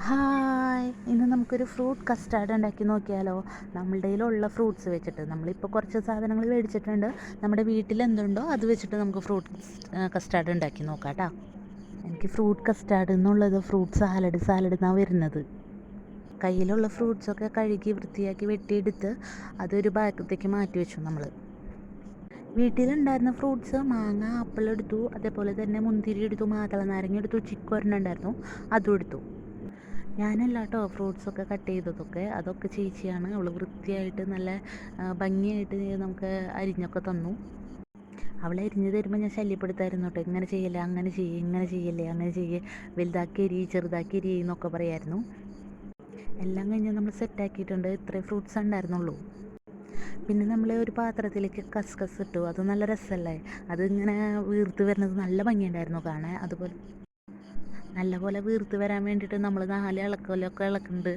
Hi, ഇന്ന് നമുക്കൊരു fruit custard ഉണ്ടാക്കി നോക്കിയാലോ? നമ്മളുടെ കയ്യിലുള്ള ഫ്രൂട്ട്സ് വെച്ചിട്ട് നമ്മളിപ്പോൾ കുറച്ച് സാധനങ്ങൾ മേടിച്ചിട്ടുണ്ട്. നമ്മുടെ വീട്ടിൽ എന്തുണ്ടോ അത് വെച്ചിട്ട് നമുക്ക് ഫ്രൂട്ട് കസ്റ്റാർഡ് ഉണ്ടാക്കി നോക്കാം കേട്ടോ. എനിക്ക് ഫ്രൂട്ട് കസ്റ്റാർഡ് എന്നുള്ളത് ഫ്രൂട്ട് സാലഡ് എന്നാണ് വരുന്നത്. കയ്യിലുള്ള ഫ്രൂട്ട്സൊക്കെ കഴുകി വൃത്തിയാക്കി വെട്ടിയെടുത്ത് അതൊരു ഭാഗത്തേക്ക് മാറ്റി വെച്ചു. നമ്മൾ വീട്ടിലുണ്ടായിരുന്ന ഫ്രൂട്ട്സ് മാങ്ങ, ആപ്പിൾ എടുത്തു, അതേപോലെ തന്നെ മുന്തിരി എടുത്തു, മാതള നാരങ്ങ എടുത്തു, ചിക്കു ഒരെണ്ണം ഉണ്ടായിരുന്നു, അതും എടുത്തു. ഞാനല്ല കേട്ടോ ഫ്രൂട്ട്സൊക്കെ കട്ട് ചെയ്തതൊക്കെ, അതൊക്കെ ചേച്ചിയാണ്. അവൾ വൃത്തിയായിട്ട് നല്ല ഭംഗിയായിട്ട് നമുക്ക് അരിഞ്ഞൊക്കെ തന്നു. അവൾ അരിഞ്ഞ് തരുമ്പോൾ ഞാൻ ശല്യപ്പെടുത്തായിരുന്നു കേട്ടോ, ഇങ്ങനെ ചെയ്യല്ലേ, അങ്ങനെ ചെയ്യേ, ഇങ്ങനെ ചെയ്യല്ലേ, അങ്ങനെ ചെയ്യേ, വലുതാക്കി എരി, ചെറുതാക്കി എരി എന്നൊക്കെ പറയായിരുന്നു. എല്ലാം കഴിഞ്ഞ് നമ്മൾ സെറ്റാക്കിയിട്ടുണ്ട്. ഇത്രയും ഫ്രൂട്ട്സ് ഉണ്ടായിരുന്നുള്ളൂ. പിന്നെ നമ്മൾ ഒരു പാത്രത്തിലേക്ക് കസ്കസ് ഇട്ടു. അത് നല്ല രസമല്ലേ, അതിങ്ങനെ വീർത്ത് വരുന്നത് നല്ല ഭംഗിയുണ്ടായിരുന്നു കാണാൻ. അതുപോലെ നല്ലപോലെ വീർത്ത് വരാൻ വേണ്ടിയിട്ട് നമ്മൾ 4 ഇളക്കലൊക്കെ ഇളക്കുന്നുണ്ട്,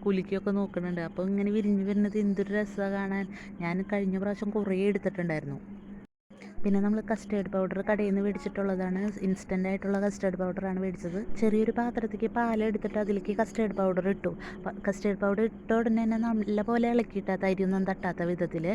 കുലുക്കിയൊക്കെ നോക്കുന്നുണ്ട്. അപ്പോൾ ഇങ്ങനെ വിരിഞ്ഞ് വരുന്നത് എന്തൊരു രസമാണ് കാണാൻ. ഞാൻ കഴിഞ്ഞ പ്രാവശ്യം കുറേ എടുത്തിട്ടുണ്ടായിരുന്നു. പിന്നെ നമ്മൾ കസ്റ്റേർഡ് പൗഡർ കടയിൽ നിന്ന് മേടിച്ചിട്ടുള്ളതാണ്. ഇൻസ്റ്റൻ്റ് ആയിട്ടുള്ള കസ്റ്റേർഡ് പൗഡറാണ് മേടിച്ചത്. ചെറിയൊരു പാത്രത്തേക്ക് പാലെടുത്തിട്ട് അതിലേക്ക് കസ്റ്റേർഡ് പൗഡർ ഇട്ടു. കസ്റ്റേർഡ് പൗഡർ ഇട്ട ഉടനെ തന്നെ നല്ലപോലെ ഇളക്കിയിട്ട് തരിയൊന്നും തട്ടാത്ത വിധത്തിൽ.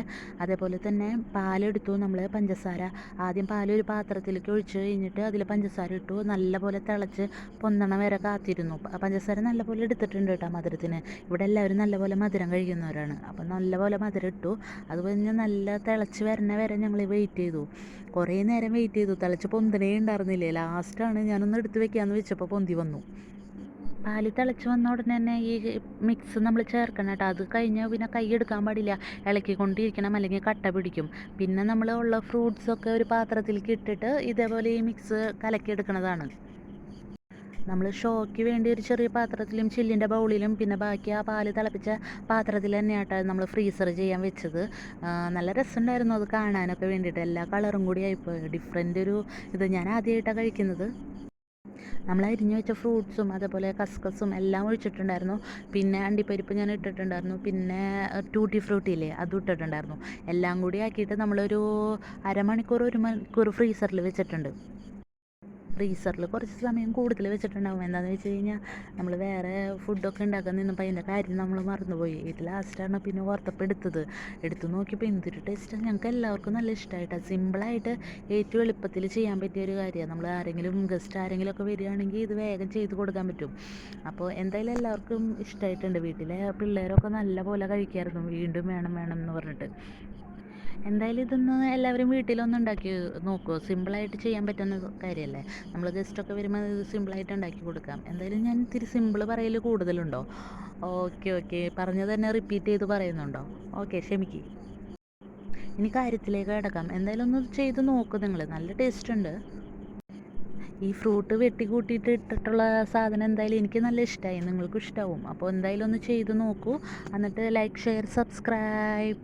അതേപോലെ തന്നെ പാലെടുത്തു. നമ്മൾ പഞ്ചസാര ആദ്യം പാലൊരു പാത്രത്തിലേക്ക് ഒഴിച്ച് കഴിഞ്ഞിട്ട് അതിൽ പഞ്ചസാര ഇട്ടു. നല്ലപോലെ തിളച്ച് പൊന്നണ വരെ കാത്തിരുന്നു. പഞ്ചസാര നല്ലപോലെ എടുത്തിട്ടുണ്ട് കേട്ടോ മധുരത്തിന്. ഇവിടെ എല്ലാവരും നല്ലപോലെ മധുരം കഴിക്കുന്നവരാണ്. അപ്പം നല്ലപോലെ മധുരം ഇട്ടു. അത് കഴിഞ്ഞ് നല്ല തിളച്ച് വരണ വരെ ഞങ്ങൾ വെയിറ്റ് ചെയ്തു. കുറേ നേരം വെയിറ്റ് ചെയ്തു. തിളച്ച് പൊന്തണേ ഉണ്ടായിരുന്നില്ലേ. ലാസ്റ്റാണ് ഞാനൊന്ന് എടുത്ത് വെക്കാമെന്ന് വെച്ചപ്പോൾ പൊന്തി വന്നു. പാല് തിളച്ച് വന്ന ഉടനെ തന്നെ ഈ മിക്സ് നമ്മൾ ചേർക്കണം കേട്ടോ. അത് കഴിഞ്ഞാൽ പിന്നെ കൈ എടുക്കാൻ പാടില്ല, ഇളക്കിക്കൊണ്ടിരിക്കണം, അല്ലെങ്കിൽ കട്ട പിടിക്കും. പിന്നെ നമ്മൾ ഉള്ള ഫ്രൂട്ട്സൊക്കെ ഒരു പാത്രത്തിലേക്ക് ഇട്ടിട്ട് ഇതേപോലെ ഈ മിക്സ് കലക്കിയെടുക്കുന്നതാണ്. നമ്മൾ ഷോയ്ക്ക് വേണ്ടി ഒരു ചെറിയ പാത്രത്തിലും ചില്ലിൻ്റെ ബൗളിലും പിന്നെ ബാക്കി ആ പാല് തിളപ്പിച്ച പാത്രത്തിൽ തന്നെയാട്ടോ നമ്മൾ ഫ്രീസർ ചെയ്യാൻ വെച്ചത്. നല്ല രസമുണ്ടായിരുന്നു അത് കാണാനൊക്കെ വേണ്ടിയിട്ട്. എല്ലാ കളറും കൂടി ആയിപ്പോയി, ഡിഫറെൻ്റ് ഒരു ഇത്. ഞാൻ ആദ്യമായിട്ടാണ് കഴിക്കുന്നത്. നമ്മൾ അരിഞ്ഞു വെച്ച ഫ്രൂട്ട്സും അതേപോലെ കസ്കസും എല്ലാം ഒഴിച്ചിട്ടുണ്ടായിരുന്നു. പിന്നെ അണ്ടിപ്പരിപ്പ് ഞാൻ ഇട്ടിട്ടുണ്ടായിരുന്നു. പിന്നെ ടൂട്ടി ഫ്രൂട്ടി ഇല്ലേ, അതും ഇട്ടിട്ടുണ്ടായിരുന്നു. എല്ലാം കൂടി ആക്കിയിട്ട് നമ്മളൊരു അരമണിക്കൂർ 1 മണിക്കൂർ ഫ്രീസറിൽ വെച്ചിട്ടുണ്ട്. ഫ്രീസറിൽ കുറച്ച് സമയം കൂടുതൽ വെച്ചിട്ടുണ്ടാകും. എന്താണെന്ന് വെച്ച് കഴിഞ്ഞാൽ നമ്മൾ വേറെ ഫുഡൊക്കെ ഉണ്ടാക്കാൻ നിന്നപ്പോൾ അതിൻ്റെ കാര്യം നമ്മൾ മറന്നുപോയി. ഇത് ലാസ്റ്റാണ് പിന്നെ ഓർത്തപ്പോൾ എടുത്ത് നോക്കിയപ്പോൾ എന്തൊരു ടേസ്റ്റ്. ഞങ്ങൾക്ക് എല്ലാവർക്കും നല്ല ഇഷ്ടമായിട്ടാണ്. സിമ്പിളായിട്ട് ഏറ്റവും എളുപ്പത്തിൽ ചെയ്യാൻ പറ്റിയൊരു കാര്യമാണ്. നമ്മൾ ഗസ്റ്റ് ആരെങ്കിലുമൊക്കെ വരികയാണെങ്കിൽ ഇത് വേഗം ചെയ്ത് കൊടുക്കാൻ പറ്റും. അപ്പോൾ എന്തായാലും എല്ലാവർക്കും ഇഷ്ടമായിട്ടുണ്ട്. വീട്ടിലെ പിള്ളേരൊക്കെ നല്ല പോലെ കഴിക്കായിരുന്നു, വീണ്ടും വേണം വേണം എന്ന് പറഞ്ഞിട്ട്. എന്തായാലും ഇതൊന്ന് എല്ലാവരും വീട്ടിലൊന്ന് ഉണ്ടാക്കി നോക്കുമോ. സിമ്പിളായിട്ട് ചെയ്യാൻ പറ്റുന്ന കാര്യമല്ലേ. നമ്മൾ ഗസ്റ്റൊക്കെ വരുമ്പോൾ ഇത് സിമ്പിളായിട്ട് ഉണ്ടാക്കി കൊടുക്കാം. എന്തായാലും ഞാൻ ഇത്തിരി സിമ്പിൾ പറയൽ കൂടുതലുണ്ടോ? ഓക്കെ, പറഞ്ഞത് തന്നെ റിപ്പീറ്റ് ചെയ്ത് പറയുന്നുണ്ടോ? ഓക്കെ, ക്ഷമിക്ക്. ഇനി കാര്യത്തിലേക്ക് കിടക്കാം. എന്തായാലും ഒന്ന് ചെയ്ത് നോക്കും നിങ്ങൾ, നല്ല ടേസ്റ്റ് ഉണ്ട്. ഈ ഫ്രൂട്ട് വെട്ടി കൂട്ടിയിട്ട് ഇട്ടിട്ടുള്ള സാധനം എന്തായാലും എനിക്ക് നല്ല ഇഷ്ടമായി, നിങ്ങൾക്കും ഇഷ്ടമാവും. അപ്പോൾ എന്തായാലും ഒന്ന് ചെയ്ത് നോക്കൂ. എന്നിട്ട് ലൈക്ക്, ഷെയർ, സബ്സ്ക്രൈബ്.